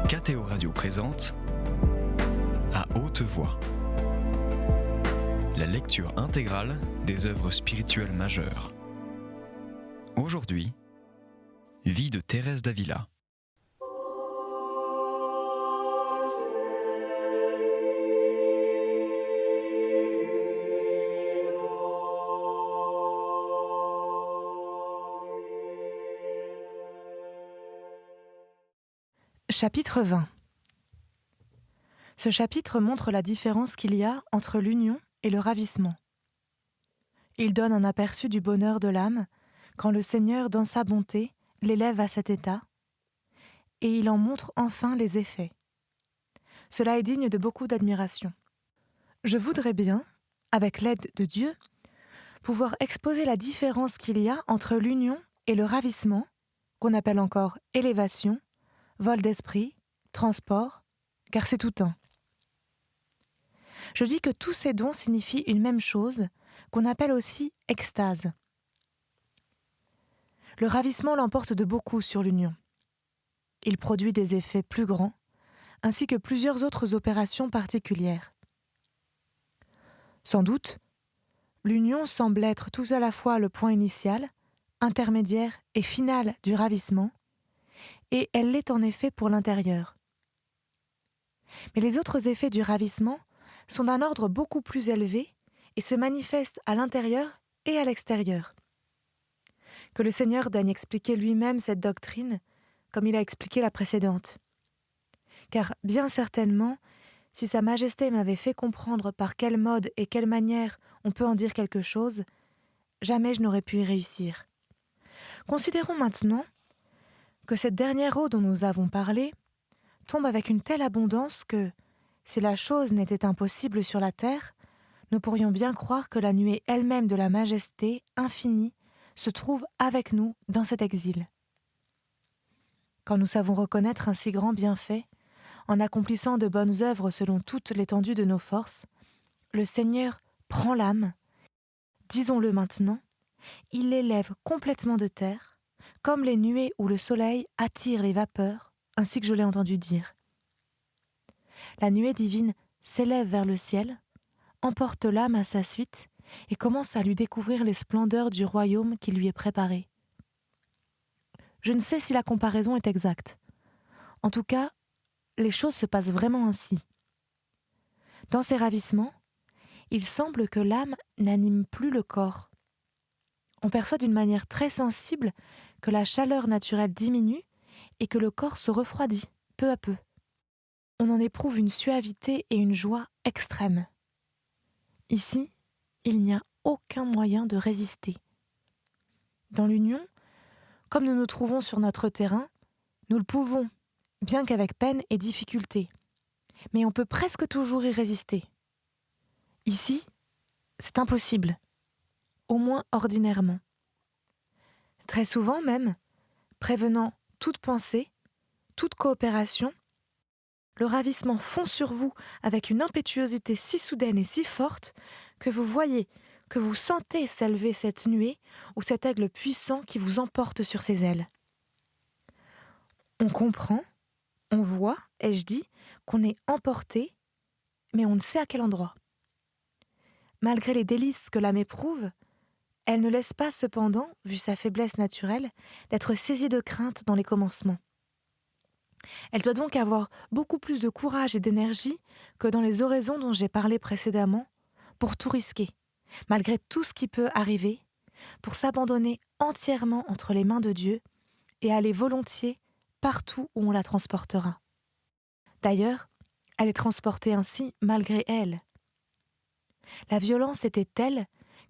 KTO Radio présente À haute voix, la lecture intégrale des œuvres spirituelles majeures. Aujourd'hui, Vie de Thérèse d'Avila. Chapitre 20. Ce chapitre montre la différence qu'il y a entre l'union et le ravissement. Il donne un aperçu du bonheur de l'âme quand le Seigneur, dans sa bonté, l'élève à cet état, et il en montre enfin les effets. Cela est digne de beaucoup d'admiration. Je voudrais bien, avec l'aide de Dieu, pouvoir exposer la différence qu'il y a entre l'union et le ravissement, qu'on appelle encore élévation, vol d'esprit, transport, car c'est tout un. Je dis que tous ces dons signifient une même chose, qu'on appelle aussi extase. Le ravissement l'emporte de beaucoup sur l'union. Il produit des effets plus grands, ainsi que plusieurs autres opérations particulières. Sans doute, l'union semble être tout à la fois le point initial, intermédiaire et final du ravissement, et elle l'est en effet pour l'intérieur. Mais les autres effets du ravissement sont d'un ordre beaucoup plus élevé et se manifestent à l'intérieur et à l'extérieur. Que le Seigneur daigne expliquer lui-même cette doctrine, comme il a expliqué la précédente. Car bien certainement, si Sa Majesté m'avait fait comprendre par quel mode et quelle manière on peut en dire quelque chose, jamais je n'aurais pu y réussir. Considérons maintenant que cette dernière eau dont nous avons parlé tombe avec une telle abondance que, si la chose n'était impossible sur la terre, nous pourrions bien croire que la nuée elle-même de la Majesté infinie se trouve avec nous dans cet exil. Quand nous savons reconnaître un si grand bienfait, en accomplissant de bonnes œuvres selon toute l'étendue de nos forces, le Seigneur prend l'âme, disons-le maintenant, il l'élève complètement de terre, comme les nuées où le soleil attire les vapeurs, ainsi que je l'ai entendu dire. La nuée divine s'élève vers le ciel, emporte l'âme à sa suite et commence à lui découvrir les splendeurs du royaume qui lui est préparé. Je ne sais si la comparaison est exacte. En tout cas, les choses se passent vraiment ainsi. Dans ces ravissements, il semble que l'âme n'anime plus le corps. On perçoit d'une manière très sensible que la chaleur naturelle diminue et que le corps se refroidit peu à peu. On en éprouve une suavité et une joie extrêmes. Ici, il n'y a aucun moyen de résister. Dans l'union, comme nous nous trouvons sur notre terrain, nous le pouvons, bien qu'avec peine et difficulté. Mais on peut presque toujours y résister. Ici, c'est impossible, au moins ordinairement. Très souvent même, prévenant toute pensée, toute coopération, le ravissement fond sur vous avec une impétuosité si soudaine et si forte que vous voyez, que vous sentez s'élever cette nuée ou cet aigle puissant qui vous emporte sur ses ailes. On comprend, on voit, ai-je dit, qu'on est emporté, mais on ne sait à quel endroit. Malgré les délices que l'âme éprouve, elle ne laisse pas cependant, vu sa faiblesse naturelle, d'être saisie de crainte dans les commencements. Elle doit donc avoir beaucoup plus de courage et d'énergie que dans les oraisons dont j'ai parlé précédemment, pour tout risquer, malgré tout ce qui peut arriver, pour s'abandonner entièrement entre les mains de Dieu et aller volontiers partout où on la transportera. D'ailleurs, elle est transportée ainsi malgré elle. La violence était telle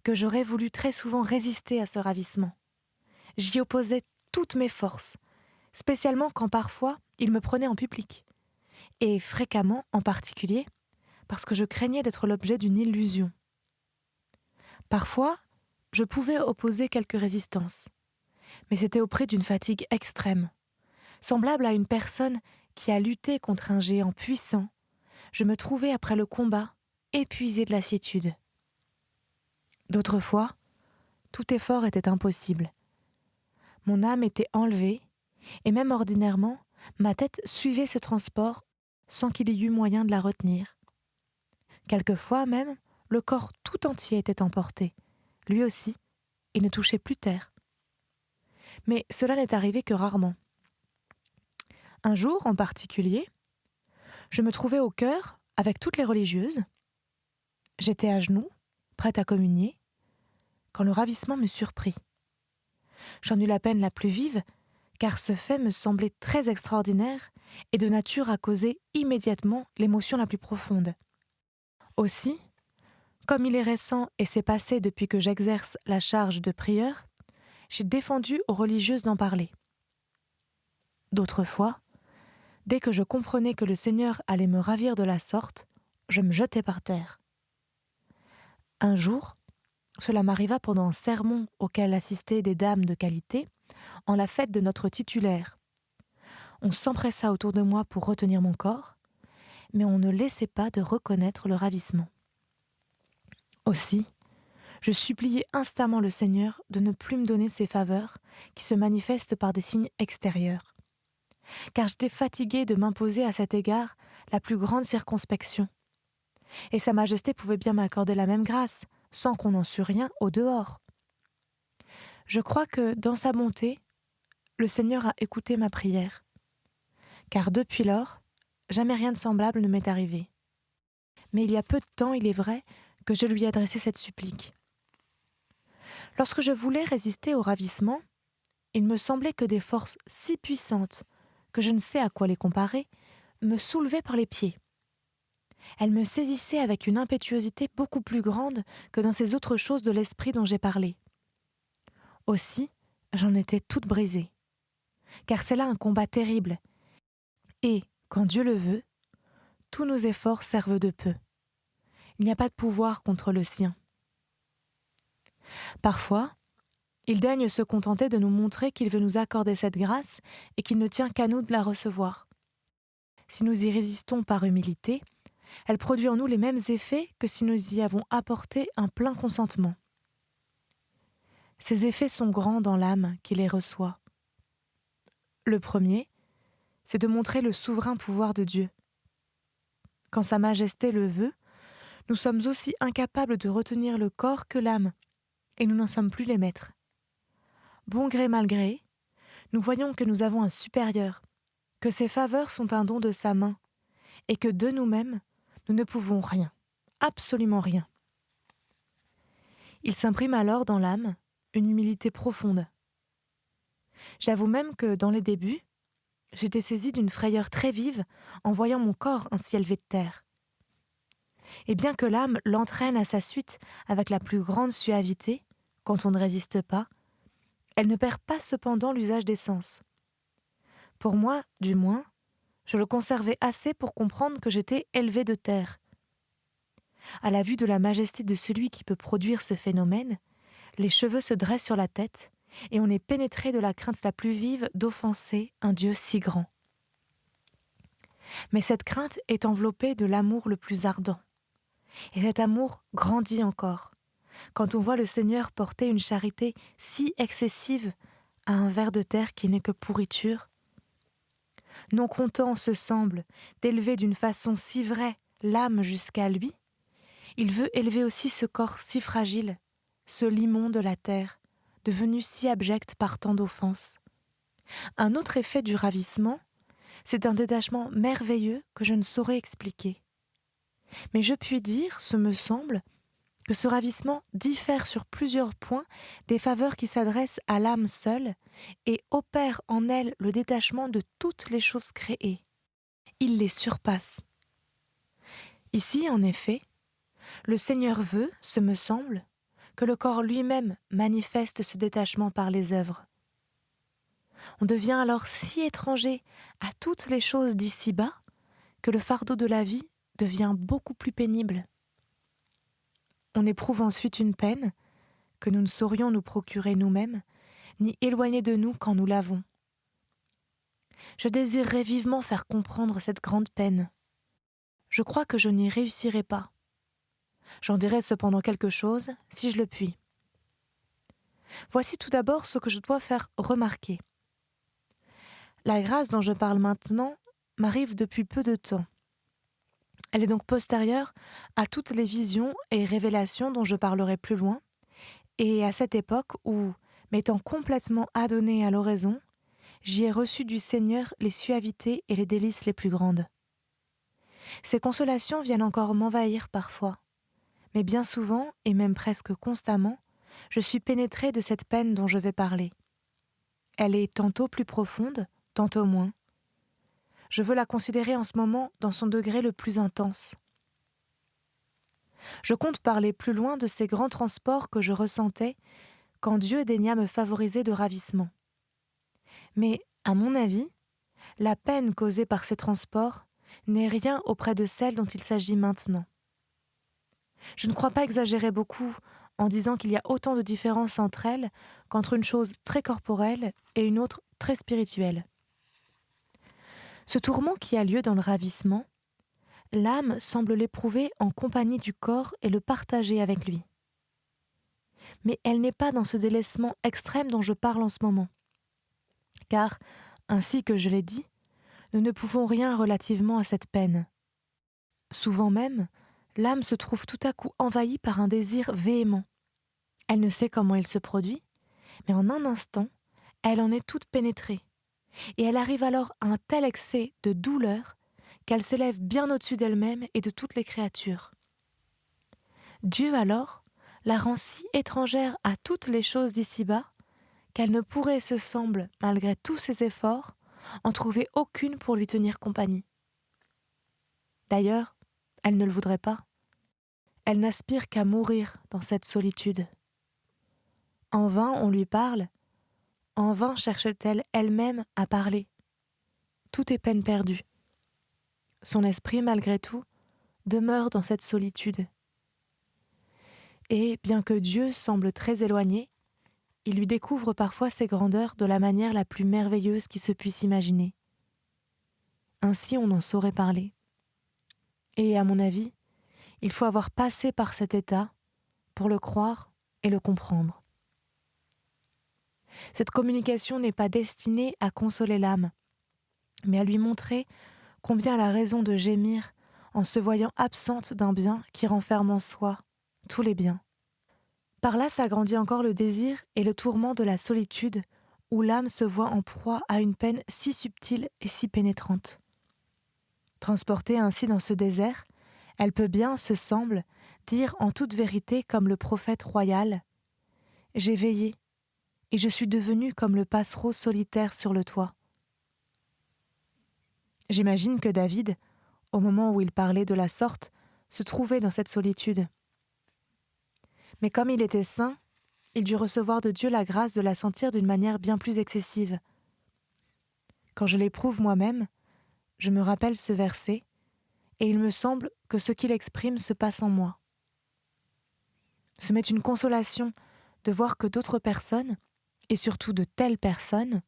que j'aurais voulu très souvent résister à ce ravissement. J'y opposais toutes mes forces, spécialement quand parfois il me prenait en public, et fréquemment en particulier parce que je craignais d'être l'objet d'une illusion. Parfois, je pouvais opposer quelques résistances, mais c'était au prix d'une fatigue extrême. Semblable à une personne qui a lutté contre un géant puissant, je me trouvais après le combat épuisée de lassitude. D'autres fois, tout effort était impossible. Mon âme était enlevée, et même ordinairement, Ma tête suivait ce transport sans qu'il y eût moyen de la retenir. Quelquefois même, le corps tout entier était emporté. Lui aussi, il ne touchait plus terre. Mais cela n'est arrivé que rarement. Un jour en particulier, je me trouvais au chœur avec toutes les religieuses. J'étais à genoux, prête à communier, quand le ravissement me surprit. J'en eus la peine la plus vive, car ce fait me semblait très extraordinaire et de nature à causer immédiatement l'émotion la plus profonde. Aussi, comme il est récent et s'est passé depuis que j'exerce la charge de prieur, j'ai défendu aux religieuses d'en parler. D'autres fois, dès que je comprenais que le Seigneur allait me ravir de la sorte, je me jetais par terre. Un jour, cela m'arriva pendant un sermon auquel assistaient des dames de qualité, en la fête de notre titulaire. On s'empressa autour de moi pour retenir mon corps, mais on ne laissait pas de reconnaître le ravissement. Aussi, je suppliai instamment le Seigneur de ne plus me donner ces faveurs qui se manifestent par des signes extérieurs, car j'étais fatiguée de m'imposer à cet égard la plus grande circonspection. Et Sa Majesté pouvait bien m'accorder la même grâce, sans qu'on n'en sût rien au dehors. Je crois que, dans sa bonté, le Seigneur a écouté ma prière, car depuis lors, jamais rien de semblable ne m'est arrivé. Mais il y a peu de temps, il est vrai, que je lui ai adressé cette supplique. Lorsque je voulais résister au ravissement, il me semblait que des forces si puissantes, que je ne sais à quoi les comparer, me soulevaient par les pieds. Elles me saisissaient avec une impétuosité beaucoup plus grande que dans ces autres choses de l'esprit dont j'ai parlé. Aussi, j'en étais toute brisée, car c'est là un combat terrible, et, quand Dieu le veut, tous nos efforts servent de peu. Il n'y a pas de pouvoir contre le sien. Parfois, il daigne se contenter de nous montrer qu'il veut nous accorder cette grâce et qu'il ne tient qu'à nous de la recevoir. Si nous y résistons par humilité, elle produit en nous les mêmes effets que si nous y avons apporté un plein consentement. Ces effets sont grands dans l'âme qui les reçoit. Le premier, c'est de montrer le souverain pouvoir de Dieu. Quand Sa Majesté le veut, nous sommes aussi incapables de retenir le corps que l'âme, et nous n'en sommes plus les maîtres. Bon gré mal gré, nous voyons que nous avons un supérieur, que ses faveurs sont un don de sa main, et que de nous-mêmes, nous ne pouvons rien, absolument rien. Il s'imprime alors dans l'âme une humilité profonde. J'avoue même que, dans les débuts, j'étais saisie d'une frayeur très vive en voyant mon corps ainsi élevé de terre. Et bien que l'âme l'entraîne à sa suite avec la plus grande suavité, quand on ne résiste pas, elle ne perd pas cependant l'usage des sens. Pour moi, du moins, je le conservais assez pour comprendre que j'étais élevée de terre. À la vue de la majesté de celui qui peut produire ce phénomène, les cheveux se dressent sur la tête et on est pénétré de la crainte la plus vive d'offenser un Dieu si grand. Mais cette crainte est enveloppée de l'amour le plus ardent. Et cet amour grandit encore, quand on voit le Seigneur porter une charité si excessive à un ver de terre qui n'est que pourriture. Non content, ce semble, d'élever d'une façon si vraie l'âme jusqu'à lui, il veut élever aussi ce corps si fragile, ce limon de la terre, devenu si abject par tant d'offenses. Un autre effet du ravissement, c'est un détachement merveilleux que je ne saurais expliquer. Mais je puis dire, ce me semble, que ce ravissement diffère sur plusieurs points des faveurs qui s'adressent à l'âme seule et opère en elle le détachement de toutes les choses créées. Il les surpasse. Ici, en effet, le Seigneur veut, ce me semble, que le corps lui-même manifeste ce détachement par les œuvres. On devient alors si étranger à toutes les choses d'ici-bas que le fardeau de la vie devient beaucoup plus pénible. On éprouve ensuite une peine que nous ne saurions nous procurer nous-mêmes, ni éloigner de nous quand nous l'avons. Je désirerais vivement faire comprendre cette grande peine. Je crois que je n'y réussirai pas. J'en dirai cependant quelque chose, si je le puis. Voici tout d'abord ce que je dois faire remarquer. La grâce dont je parle maintenant m'arrive depuis peu de temps. Elle est donc postérieure à toutes les visions et révélations dont je parlerai plus loin, et à cette époque où, m'étant complètement adonnée à l'oraison, j'y ai reçu du Seigneur les suavités et les délices les plus grandes. Ces consolations viennent encore m'envahir parfois, mais bien souvent, et même presque constamment, je suis pénétrée de cette peine dont je vais parler. Elle est tantôt plus profonde, tantôt moins. Je veux la considérer en ce moment dans son degré le plus intense. Je compte parler plus loin de ces grands transports que je ressentais quand Dieu daigna me favoriser de ravissement. Mais, à mon avis, la peine causée par ces transports n'est rien auprès de celle dont il s'agit maintenant. Je ne crois pas exagérer beaucoup en disant qu'il y a autant de différence entre elles qu'entre une chose très corporelle et une autre très spirituelle. Ce tourment qui a lieu dans le ravissement, l'âme semble l'éprouver en compagnie du corps et le partager avec lui. Mais elle n'est pas dans ce délaissement extrême dont je parle en ce moment. Car, ainsi que je l'ai dit, nous ne pouvons rien relativement à cette peine. Souvent même, l'âme se trouve tout à coup envahie par un désir véhément. Elle ne sait comment il se produit, mais en un instant, elle en est toute pénétrée. Et elle arrive alors à un tel excès de douleur qu'elle s'élève bien au-dessus d'elle-même et de toutes les créatures. Dieu alors la rend si étrangère à toutes les choses d'ici-bas qu'elle ne pourrait, se semble, malgré tous ses efforts, en trouver aucune pour lui tenir compagnie. D'ailleurs, elle ne le voudrait pas. Elle n'aspire qu'à mourir dans cette solitude. En vain on lui parle, en vain cherche-t-elle elle-même à parler. Tout est peine perdue. Son esprit, malgré tout, demeure dans cette solitude. Et, bien que Dieu semble très éloigné, il lui découvre parfois ses grandeurs de la manière la plus merveilleuse qui se puisse imaginer. Ainsi on en saurait parler. Et, à mon avis, il faut avoir passé par cet état pour le croire et le comprendre. Cette communication n'est pas destinée à consoler l'âme, mais à lui montrer combien elle a raison de gémir en se voyant absente d'un bien qui renferme en soi tous les biens. Par là s'agrandit encore le désir et le tourment de la solitude où l'âme se voit en proie à une peine si subtile et si pénétrante. Transportée ainsi dans ce désert, elle peut bien, se semble, dire en toute vérité comme le prophète royal « J'ai veillé, et je suis devenu comme le passereau solitaire sur le toit. » J'imagine que David, au moment où il parlait de la sorte, se trouvait dans cette solitude. Mais comme il était saint, il dut recevoir de Dieu la grâce de la sentir d'une manière bien plus excessive. Quand je l'éprouve moi-même, je me rappelle ce verset, et il me semble que ce qu'il exprime se passe en moi. Ce m'est une consolation de voir que d'autres personnes, et surtout de telles personnes,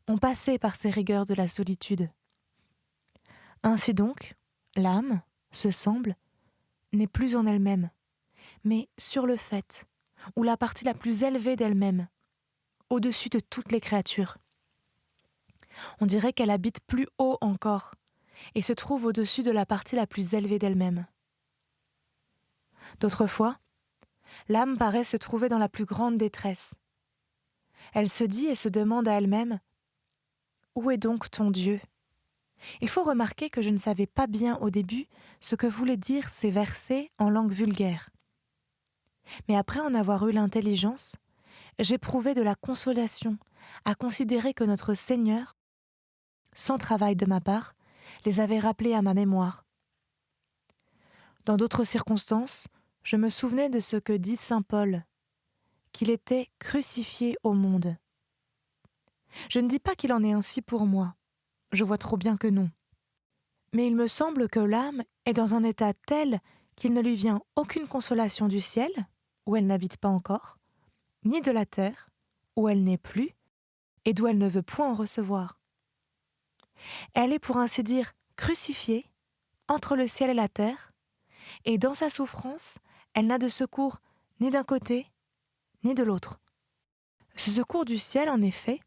ont passé par ces rigueurs de la solitude. Ainsi donc, l'âme, se semble, n'est plus en elle-même, mais sur le fait, ou la partie la plus élevée d'elle-même, au-dessus de toutes les créatures. On dirait qu'elle habite plus haut encore, et se trouve au-dessus de la partie la plus élevée d'elle-même. D'autres fois, l'âme paraît se trouver dans la plus grande détresse. Elle se dit et se demande à elle-même « Où est donc ton Dieu ?» Il faut remarquer que je ne savais pas bien au début ce que voulaient dire ces versets en langue vulgaire. Mais après en avoir eu l'intelligence, j'éprouvais de la consolation à considérer que notre Seigneur, sans travail de ma part, les avait rappelés à ma mémoire. Dans d'autres circonstances, je me souvenais de ce que dit saint Paul, qu'il était crucifié au monde. Je ne dis pas qu'il en est ainsi pour moi, je vois trop bien que non. Mais il me semble que l'âme est dans un état tel qu'il ne lui vient aucune consolation du ciel, où elle n'habite pas encore, ni de la terre, où elle n'est plus, et d'où elle ne veut point en recevoir. Elle est pour ainsi dire crucifiée entre le ciel et la terre, et dans sa souffrance, elle n'a de secours ni d'un côté, ni de l'autre. Ce secours du ciel, en effet,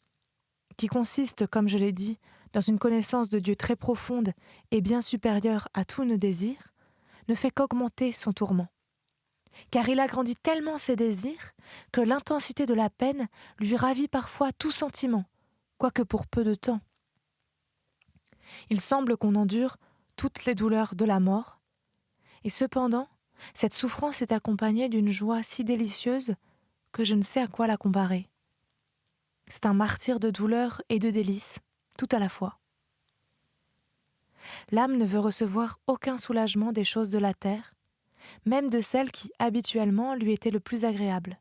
qui consiste, comme je l'ai dit, dans une connaissance de Dieu très profonde et bien supérieure à tous nos désirs, ne fait qu'augmenter son tourment. Car il agrandit tellement ses désirs que l'intensité de la peine lui ravit parfois tout sentiment, quoique pour peu de temps. Il semble qu'on endure toutes les douleurs de la mort, et cependant, cette souffrance est accompagnée d'une joie si délicieuse que je ne sais à quoi la comparer. C'est un martyre de douleur et de délices, tout à la fois. L'âme ne veut recevoir aucun soulagement des choses de la terre, même de celles qui, habituellement, lui étaient le plus agréables.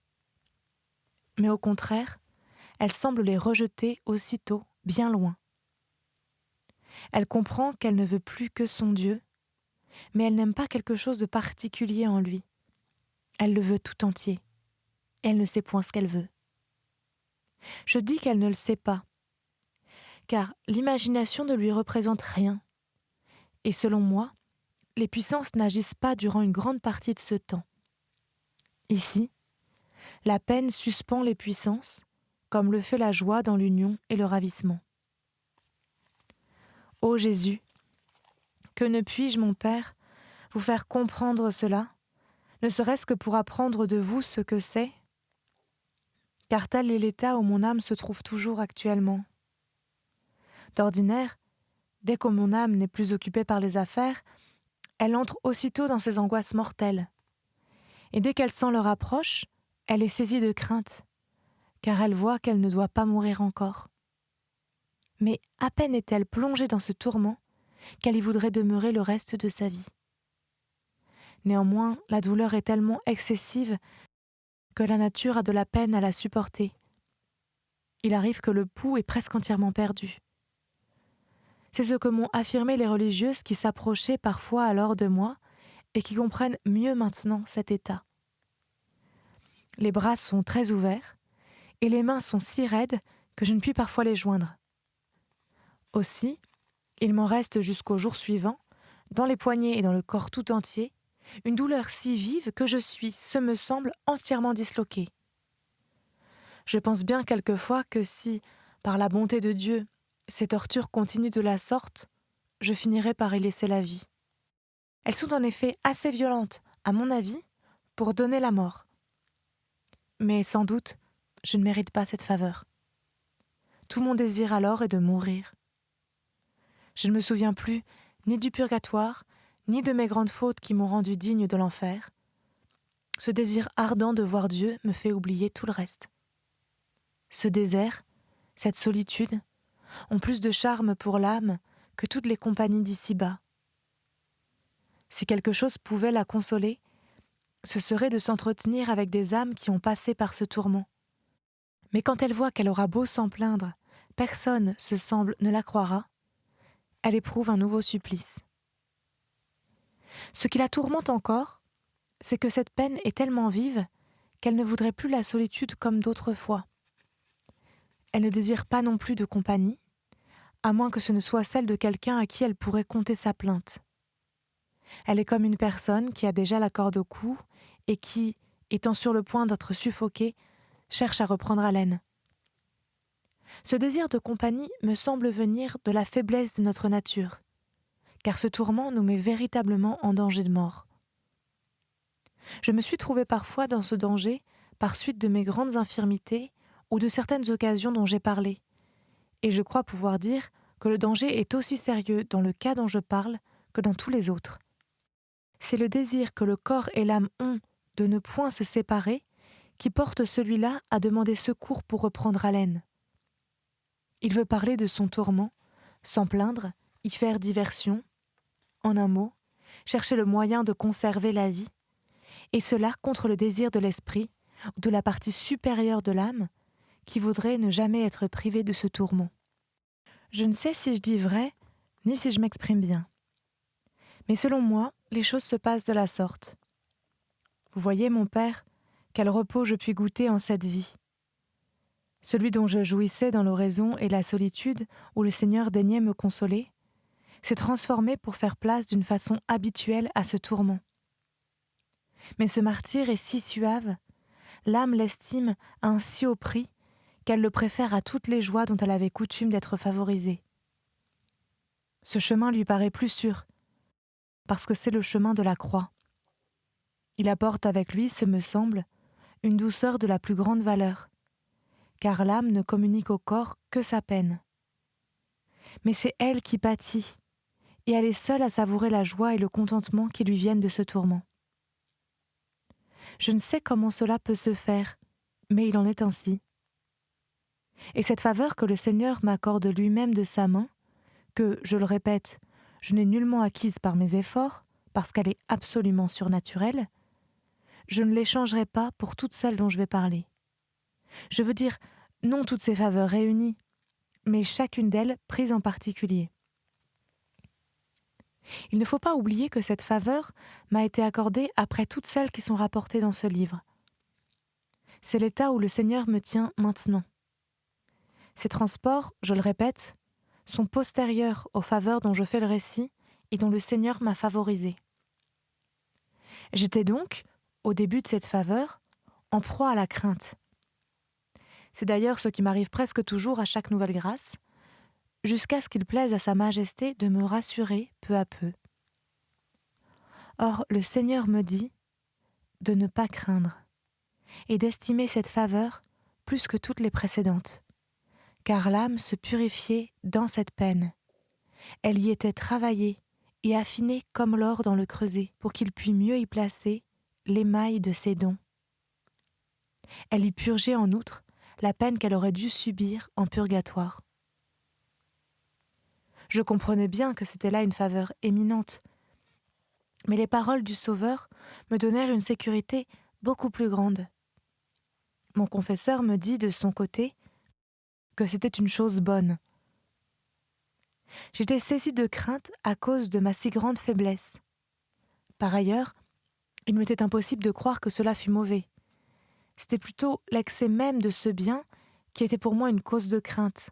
Mais au contraire, elle semble les rejeter aussitôt, bien loin. Elle comprend qu'elle ne veut plus que son Dieu, mais elle n'aime pas quelque chose de particulier en lui. Elle le veut tout entier. Elle ne sait point ce qu'elle veut. Je dis qu'elle ne le sait pas, car l'imagination ne lui représente rien. Et selon moi, les puissances n'agissent pas durant une grande partie de ce temps. Ici, la peine suspend les puissances, comme le fait la joie dans l'union et le ravissement. Ô Jésus, que ne puis-je, mon Père, vous faire comprendre cela, ne serait-ce que pour apprendre de vous ce que c'est, car tel est l'état où mon âme se trouve toujours actuellement. D'ordinaire, dès que mon âme n'est plus occupée par les affaires, elle entre aussitôt dans ses angoisses mortelles. Et dès qu'elle sent leur approche, elle est saisie de crainte, car elle voit qu'elle ne doit pas mourir encore. Mais à peine est-elle plongée dans ce tourment qu'elle y voudrait demeurer le reste de sa vie. Néanmoins, la douleur est tellement excessive que la nature a de la peine à la supporter. Il arrive que le pouls est presque entièrement perdu. C'est ce que m'ont affirmé les religieuses qui s'approchaient parfois alors de moi et qui comprennent mieux maintenant cet état. Les bras sont très ouverts et les mains sont si raides que je ne puis parfois les joindre. Aussi, il m'en reste jusqu'au jour suivant, dans les poignets et dans le corps tout entier, une douleur si vive que je suis, ce me semble, entièrement disloquée. Je pense bien quelquefois que si, par la bonté de Dieu, ces tortures continuent de la sorte, je finirai par y laisser la vie. Elles sont en effet assez violentes, à mon avis, pour donner la mort. Mais sans doute, je ne mérite pas cette faveur. Tout mon désir alors est de mourir. Je ne me souviens plus ni du purgatoire, ni de mes grandes fautes qui m'ont rendu digne de l'enfer. Ce désir ardent de voir Dieu me fait oublier tout le reste. Ce désert, cette solitude, ont plus de charme pour l'âme que toutes les compagnies d'ici-bas. Si quelque chose pouvait la consoler, ce serait de s'entretenir avec des âmes qui ont passé par ce tourment. Mais quand elle voit qu'elle aura beau s'en plaindre, personne, se semble, ne la croira, elle éprouve un nouveau supplice. Ce qui la tourmente encore, c'est que cette peine est tellement vive qu'elle ne voudrait plus la solitude comme d'autrefois. Elle ne désire pas non plus de compagnie, à moins que ce ne soit celle de quelqu'un à qui elle pourrait conter sa plainte. Elle est comme une personne qui a déjà la corde au cou et qui, étant sur le point d'être suffoquée, cherche à reprendre haleine. Ce désir de compagnie me semble venir de la faiblesse de notre nature, car ce tourment nous met véritablement en danger de mort. Je me suis trouvée parfois dans ce danger par suite de mes grandes infirmités ou de certaines occasions dont j'ai parlé, et je crois pouvoir dire que le danger est aussi sérieux dans le cas dont je parle que dans tous les autres. C'est le désir que le corps et l'âme ont de ne point se séparer qui porte celui-là à demander secours pour reprendre haleine. Il veut parler de son tourment, s'en plaindre, y faire diversion, en un mot, chercher le moyen de conserver la vie, et cela contre le désir de l'esprit ou de la partie supérieure de l'âme qui voudrait ne jamais être privée de ce tourment. Je ne sais si je dis vrai, ni si je m'exprime bien. Mais selon moi, les choses se passent de la sorte. Vous voyez, mon Père, quel repos je puis goûter en cette vie. Celui dont je jouissais dans l'oraison et la solitude, où le Seigneur daignait me consoler, s'est transformé pour faire place d'une façon habituelle à ce tourment. Mais ce martyre est si suave, l'âme l'estime à un si haut prix, qu'elle le préfère à toutes les joies dont elle avait coutume d'être favorisée. Ce chemin lui paraît plus sûr, parce que c'est le chemin de la croix. Il apporte avec lui, ce me semble, une douceur de la plus grande valeur, car l'âme ne communique au corps que sa peine. Mais c'est elle qui pâtit, et elle est seule à savourer la joie et le contentement qui lui viennent de ce tourment. Je ne sais comment cela peut se faire, mais il en est ainsi. Et cette faveur que le Seigneur m'accorde lui-même de sa main, que, je le répète, je n'ai nullement acquise par mes efforts, parce qu'elle est absolument surnaturelle, je ne l'échangerai pas pour toutes celles dont je vais parler. Je veux dire, non toutes ces faveurs réunies, mais chacune d'elles prise en particulier. Il ne faut pas oublier que cette faveur m'a été accordée après toutes celles qui sont rapportées dans ce livre. C'est l'état où le Seigneur me tient maintenant. Ces transports, je le répète, sont postérieurs aux faveurs dont je fais le récit et dont le Seigneur m'a favorisé. J'étais donc, au début de cette faveur, en proie à la crainte. C'est d'ailleurs ce qui m'arrive presque toujours à chaque nouvelle grâce, jusqu'à ce qu'il plaise à Sa Majesté de me rassurer peu à peu. Or, le Seigneur me dit de ne pas craindre et d'estimer cette faveur plus que toutes les précédentes, car l'âme se purifiait dans cette peine. Elle y était travaillée et affinée comme l'or dans le creuset, pour qu'il pût mieux y placer l'émail de ses dons. Elle y purgeait en outre la peine qu'elle aurait dû subir en purgatoire. Je comprenais bien que c'était là une faveur éminente, mais les paroles du Sauveur me donnèrent une sécurité beaucoup plus grande. Mon confesseur me dit de son côté que c'était une chose bonne. J'étais saisie de crainte à cause de ma si grande faiblesse. Par ailleurs, il m'était impossible de croire que cela fût mauvais. C'était plutôt l'excès même de ce bien qui était pour moi une cause de crainte,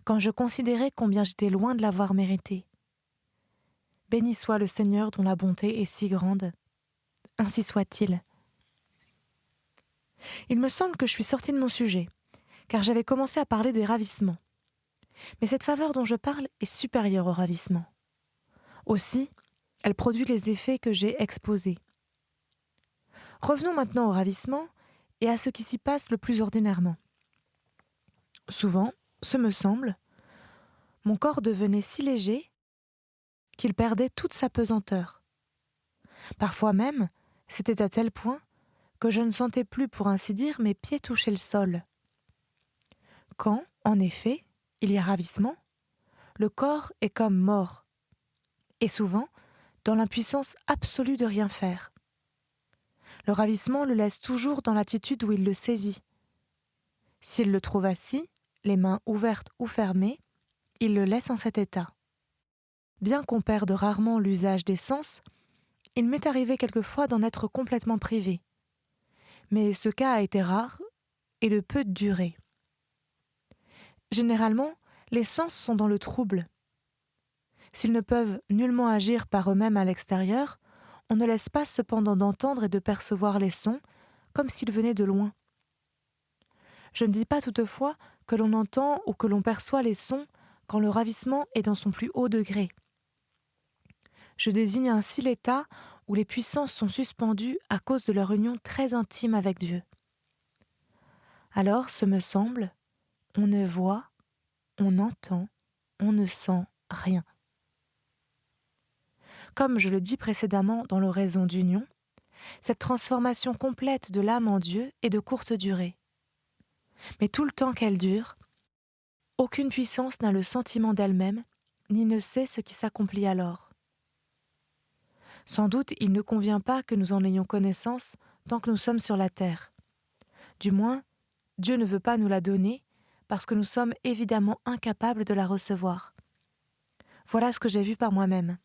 quand je considérais combien j'étais loin de l'avoir mérité. Béni soit le Seigneur dont la bonté est si grande. Ainsi soit-il. Il me semble que je suis sortie de mon sujet, car j'avais commencé à parler des ravissements. Mais cette faveur dont je parle est supérieure au ravissement. Aussi, elle produit les effets que j'ai exposés. Revenons maintenant au ravissement et à ce qui s'y passe le plus ordinairement. Souvent, ce me semble, mon corps devenait si léger qu'il perdait toute sa pesanteur. Parfois même, c'était à tel point que je ne sentais plus, pour ainsi dire, mes pieds toucher le sol. Quand, en effet, il y a ravissement, le corps est comme mort, et souvent dans l'impuissance absolue de rien faire. Le ravissement le laisse toujours dans l'attitude où il le saisit. S'il le trouve assis, les mains ouvertes ou fermées, il le laisse en cet état. Bien qu'on perde rarement l'usage des sens, il m'est arrivé quelquefois d'en être complètement privé. Mais ce cas a été rare et de peu de durée. Généralement, les sens sont dans le trouble. S'ils ne peuvent nullement agir par eux-mêmes à l'extérieur, on ne laisse pas cependant d'entendre et de percevoir les sons comme s'ils venaient de loin. Je ne dis pas toutefois que l'on entend ou que l'on perçoit les sons quand le ravissement est dans son plus haut degré. Je désigne ainsi l'état où les puissances sont suspendues à cause de leur union très intime avec Dieu. Alors, ce me semble, on ne voit, on entend, on ne sent rien. Comme je le dis précédemment dans l'oraison d'union, cette transformation complète de l'âme en Dieu est de courte durée. Mais tout le temps qu'elle dure, aucune puissance n'a le sentiment d'elle-même, ni ne sait ce qui s'accomplit alors. Sans doute, il ne convient pas que nous en ayons connaissance tant que nous sommes sur la terre. Du moins, Dieu ne veut pas nous la donner, parce que nous sommes évidemment incapables de la recevoir. Voilà ce que j'ai vu par moi-même.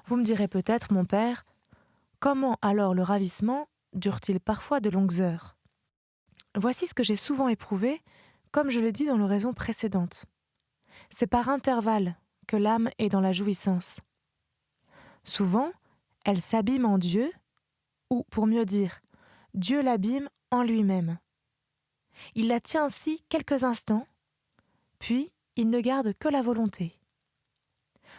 Vous me direz peut-être, mon père, comment alors le ravissement dure-t-il parfois de longues heures ? Voici ce que j'ai souvent éprouvé, comme je l'ai dit dans l'oraison précédente. C'est par intervalles que l'âme est dans la jouissance. Souvent, elle s'abîme en Dieu, ou pour mieux dire, Dieu l'abîme en lui-même. Il la tient ainsi quelques instants, puis il ne garde que la volonté.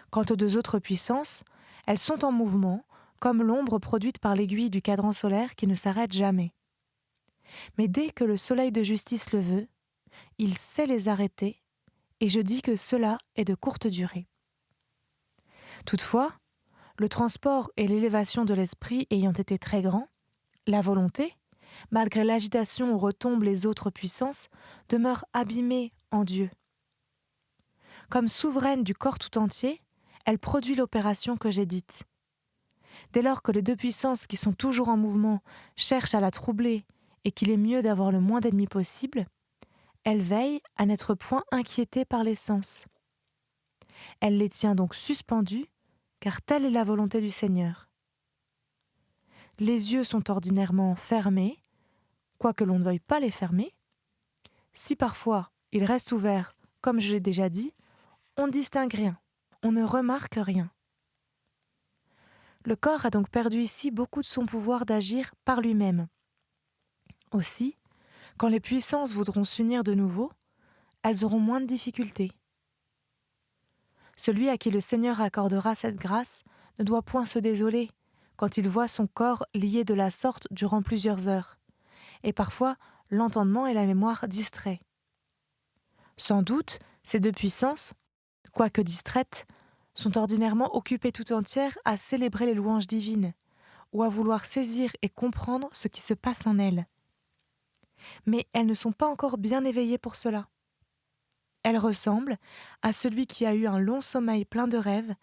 Quant aux deux autres puissances, elles sont en mouvement, comme l'ombre produite par l'aiguille du cadran solaire qui ne s'arrête jamais. Mais dès que le soleil de justice le veut, il sait les arrêter, et je dis que cela est de courte durée. Toutefois, le transport et l'élévation de l'esprit ayant été très grands, la volonté, malgré l'agitation où retombent les autres puissances, demeure abîmée en Dieu. Comme souveraine du corps tout entier, elle produit l'opération que j'ai dite. Dès lors que les deux puissances qui sont toujours en mouvement cherchent à la troubler et qu'il est mieux d'avoir le moins d'ennemis possible, elle veille à n'être point inquiétée par les sens. Elle les tient donc suspendus, car telle est la volonté du Seigneur. Les yeux sont ordinairement fermés, quoique l'on ne veuille pas les fermer. Si parfois ils restent ouverts, comme je l'ai déjà dit, on ne distingue rien, on ne remarque rien. Le corps a donc perdu ici beaucoup de son pouvoir d'agir par lui-même. Aussi, quand les puissances voudront s'unir de nouveau, elles auront moins de difficultés. Celui à qui le Seigneur accordera cette grâce ne doit point se désoler quand il voit son corps lié de la sorte durant plusieurs heures, et parfois l'entendement et la mémoire distraits. Sans doute, ces deux puissances, quoique distraites, sont ordinairement occupées tout entières à célébrer les louanges divines, ou à vouloir saisir et comprendre ce qui se passe en elles. Mais elles ne sont pas encore bien éveillées pour cela. Elles ressemblent à celui qui a eu un long sommeil plein de rêves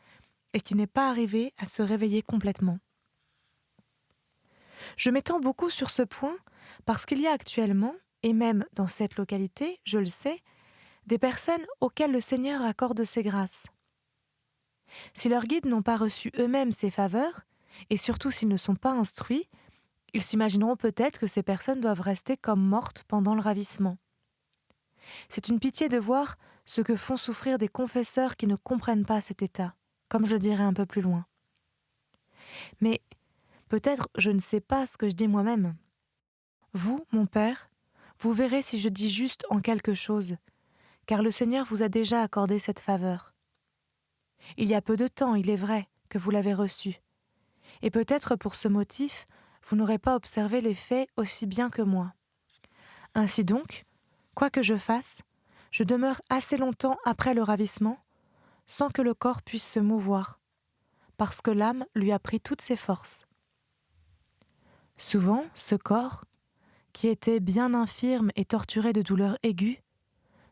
et qui n'est pas arrivé à se réveiller complètement. Je m'étends beaucoup sur ce point parce qu'il y a actuellement, et même dans cette localité, je le sais, des personnes auxquelles le Seigneur accorde ses grâces. Si leurs guides n'ont pas reçu eux-mêmes ces faveurs, et surtout s'ils ne sont pas instruits, ils s'imagineront peut-être que ces personnes doivent rester comme mortes pendant le ravissement. C'est une pitié de voir ce que font souffrir des confesseurs qui ne comprennent pas cet état, comme je dirai un peu plus loin. Mais peut-être je ne sais pas ce que je dis moi-même. Vous, mon Père, vous verrez si je dis juste en quelque chose, car le Seigneur vous a déjà accordé cette faveur. Il y a peu de temps, il est vrai, que vous l'avez reçu. Et peut-être pour ce motif, vous n'aurez pas observé les faits aussi bien que moi. Ainsi donc, quoi que je fasse, je demeure assez longtemps après le ravissement, sans que le corps puisse se mouvoir, parce que l'âme lui a pris toutes ses forces. Souvent, ce corps, qui était bien infirme et torturé de douleurs aiguës,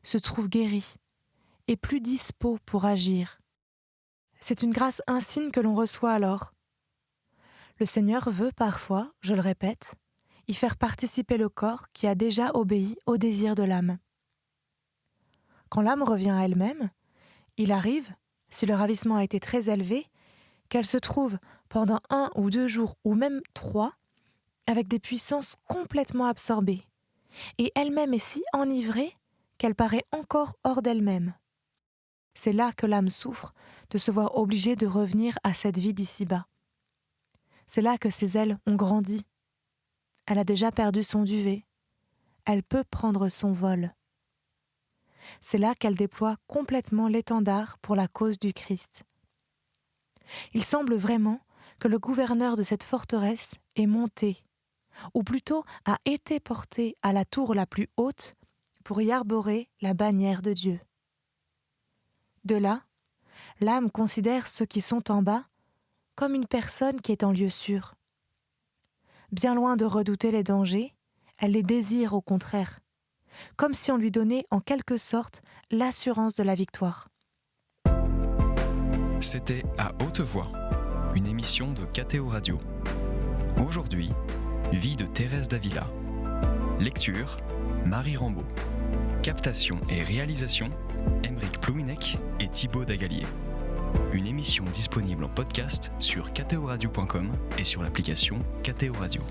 se trouve guéri et plus dispos pour agir. C'est une grâce insigne que l'on reçoit alors. Le Seigneur veut parfois, je le répète, y faire participer le corps qui a déjà obéi au désir de l'âme. Quand l'âme revient à elle-même, il arrive, si le ravissement a été très élevé, qu'elle se trouve pendant 1 ou 2 jours ou même 3 avec des puissances complètement absorbées, et elle-même est si enivrée qu'elle paraît encore hors d'elle-même. C'est là que l'âme souffre de se voir obligée de revenir à cette vie d'ici-bas. C'est là que ses ailes ont grandi. Elle a déjà perdu son duvet. Elle peut prendre son vol. C'est là qu'elle déploie complètement l'étendard pour la cause du Christ. Il semble vraiment que le gouverneur de cette forteresse est monté, ou plutôt a été porté à la tour la plus haute pour y arborer la bannière de Dieu. De là, l'âme considère ceux qui sont en bas comme une personne qui est en lieu sûr. Bien loin de redouter les dangers, elle les désire au contraire, comme si on lui donnait en quelque sorte l'assurance de la victoire. C'était À Haute Voix, une émission de KTO Radio. Aujourd'hui, Vie de Thérèse d'Avila. Lecture, Marie Rambaud. Captation et réalisation, Aymeric Plouminec et Thibaut Dagalier. Une émission disponible en podcast sur ktoradio.com et sur l'application KTO Radio.